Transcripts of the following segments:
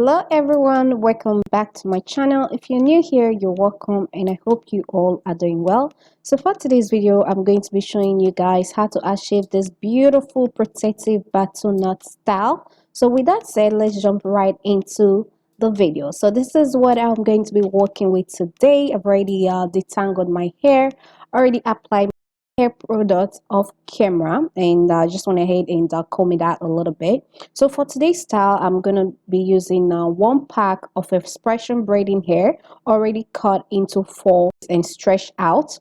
Hello everyone, welcome back to my channel. If you're new here, you're welcome and I hope you all are doing well. So for today's video, I'm going to be showing you guys how to achieve this beautiful protective Bantu knot style. So with that said, let's jump right into the video. So this is what I'm going to be working with today. I've already detangled my hair, already applied hair product off camera, and I just went ahead and comb it out a little bit. So for today's style, I'm gonna be using one pack of expression braiding hair already cut into four and stretched out.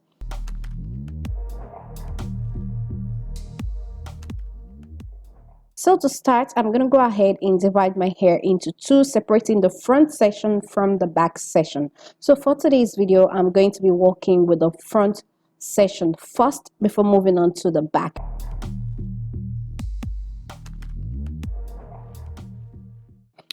So to start, I'm going to go ahead and divide my hair into two, separating the front section from the back section. So for today's video, I'm going to be working with the front section first before moving on to the back.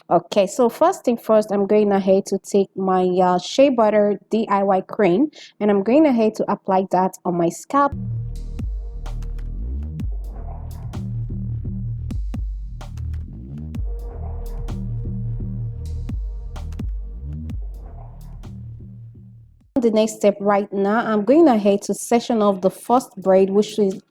Okay, so first thing first, I'm going ahead to take my shea butter DIY cream and I'm going ahead to apply that on my scalp. The next step right now, I'm going ahead to section off the first braid, which is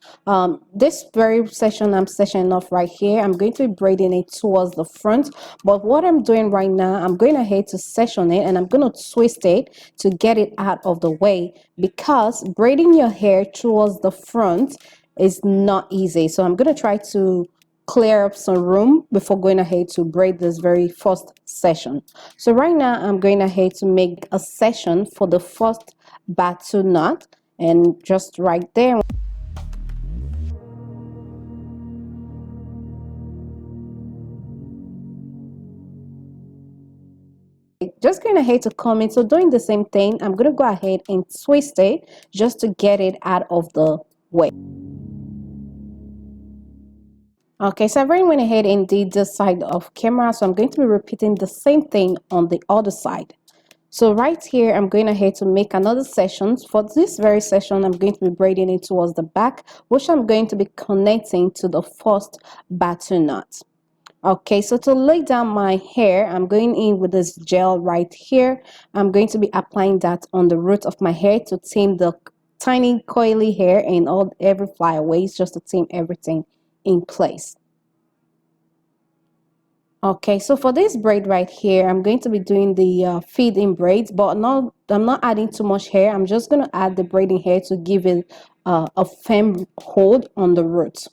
this very section I'm sectioning off right here. I'm going to be braiding it towards the front, but what I'm doing right now, I'm going ahead to section it and I'm going to twist it to get it out of the way, because braiding your hair towards the front is not easy. So I'm going to try to clear up some room before going ahead to braid this very first section. So right now I'm going ahead to make a section for the first Bantu knot, and just right there, just going ahead to comb it. So doing the same thing, I'm going to go ahead and twist it just to get it out of the way. Okay, so I've already went ahead and did this side of camera, so I'm going to be repeating the same thing on the other side. So right here, I'm going ahead to make another section. For this very section, I'm going to be braiding it towards the back, which I'm going to be connecting to the first Bantu knot. Okay, so to lay down my hair, I'm going in with this gel right here. I'm going to be applying that on the root of my hair to tame the tiny coily hair and every flyaways, just to tame everything in place. Okay, so for this braid right here, I'm going to be doing the feed-in braids, but I'm not adding too much hair. I'm just going to add the braiding hair to give it a firm hold on the roots.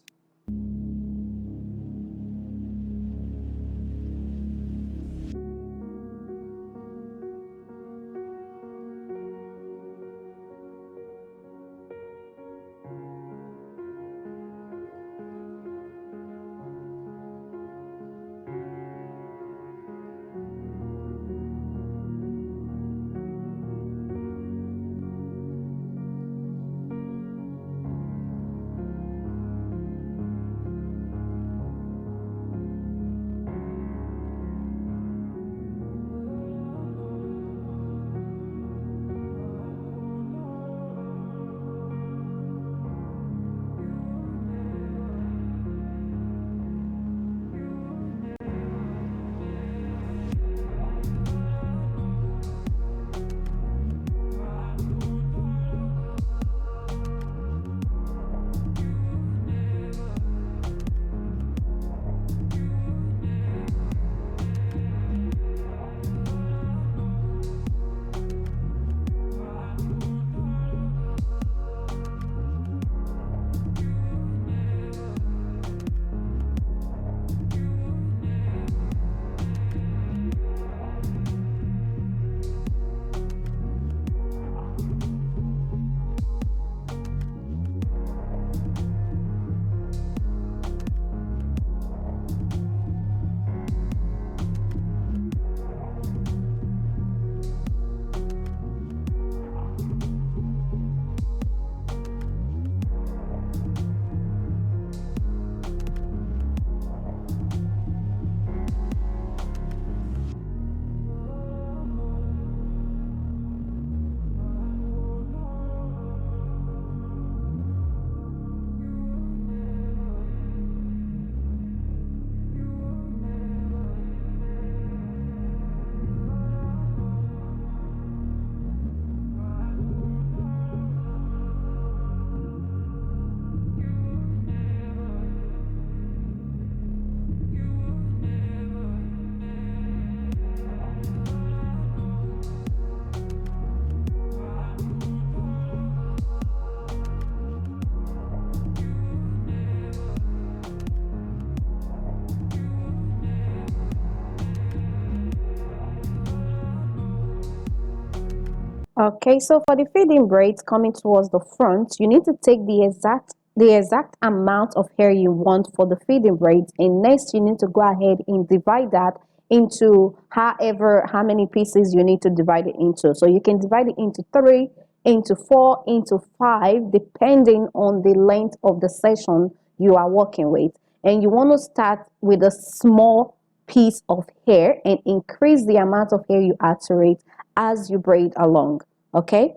Okay, so for the fading braids coming towards the front, you need to take the exact amount of hair you want for the fading braids, and next you need to go ahead and divide that into how many pieces you need to divide it into. So you can divide it into three, into four, into five, depending on the length of the section you are working with. And you want to start with a small piece of hair and increase the amount of hair you add to it as you braid along. Okay.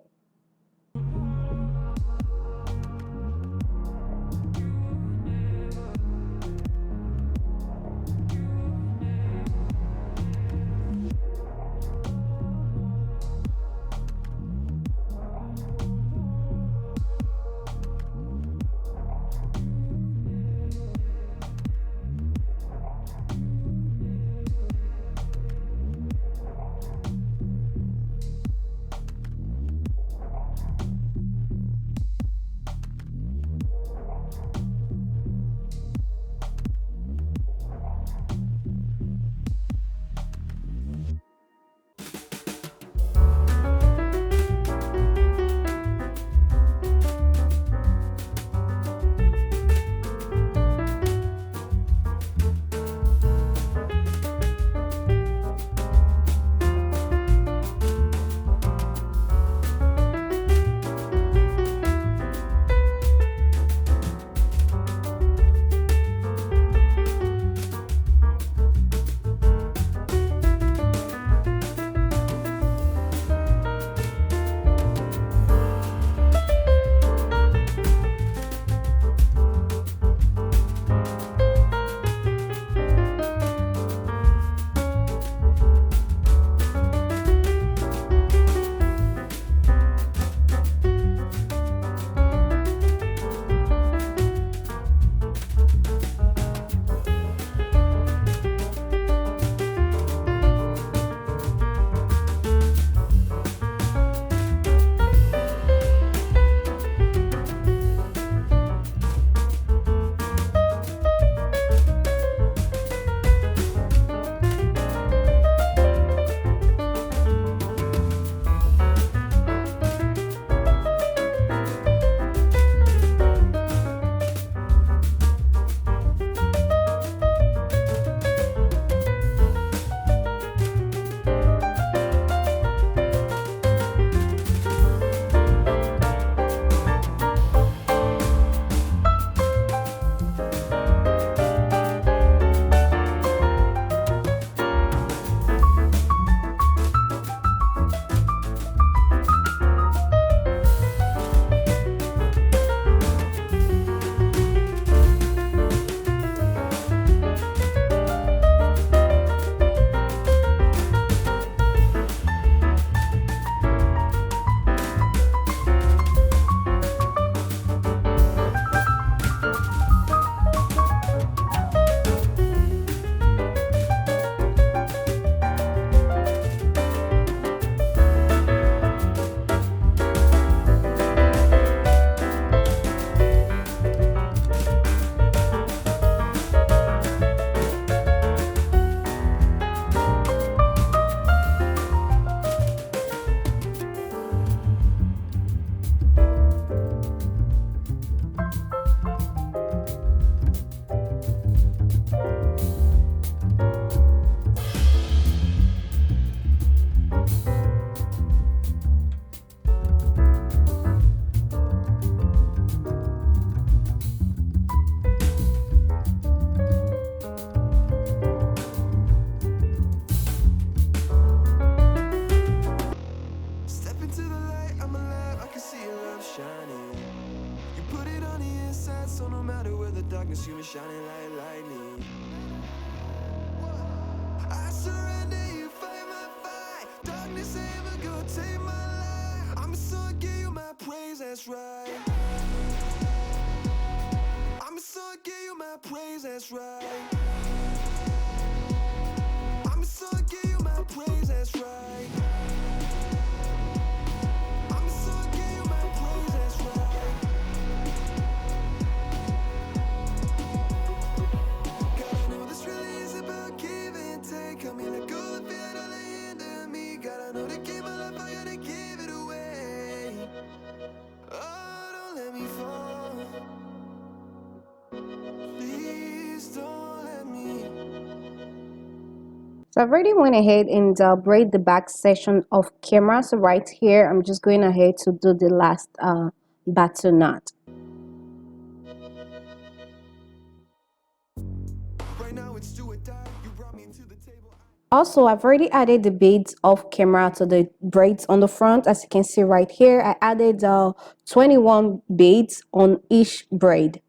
You were shining like lightning. I surrender, you fight my fight. Darkness ain't ever gonna take my life. I'ma still give you my praise, that's right. I'ma still give you my praise, that's right. I'ma still give you my praise, that's right. I'ma still give you my praise, that's right. God, I know this really is about give and take. Come in a good fit, all the end of me. God, I know to keep my life, I gotta give it away. So I've already went ahead and braid the back section of camera. So right here, I'm just going ahead to do the last batu knot. Right now it's do or die. You brought me to the table. Also, I've already added the beads off camera to the braids on the front. As you can see right here, I added 21 beads on each braid.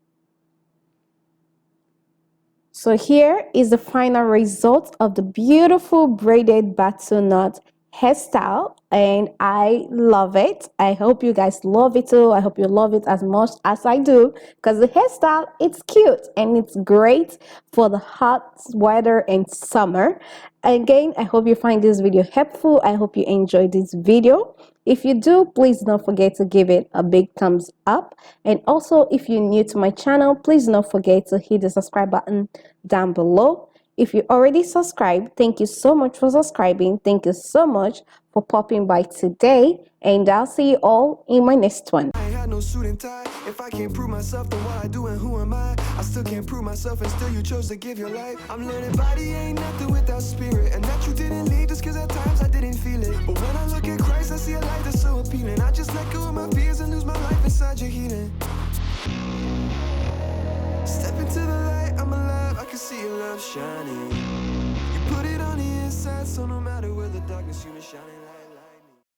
So here is the final result of the beautiful braided batu knot hairstyle, and I love it. I hope you guys love it too. I hope you love it as much as I do, because the hairstyle, it's cute and it's great for the hot weather and summer. Again, I hope you find this video helpful. I hope you enjoyed this video. If you do, please don't forget to give it a big thumbs up. And also, if you're new to my channel, please don't forget to hit the subscribe button down below. If you already subscribed, thank you so much for subscribing. Thank you so much for popping by today. And I'll see you all in my next one. I ain't had no suit and tie. If I can't prove myself, then what I do and who am I? I still can't prove myself, and still you chose to give your life. I'm learning body ain't nothing without spirit, and that you didn't lead just cause at times I didn't feel it. But when I look at Christ, I see a light that's so appealing. I just let go of my fears and lose my life inside your healing. Step into the light, I'm alive, I can see your love shining. You put it on the inside, so no matter where the darkness, you been shining.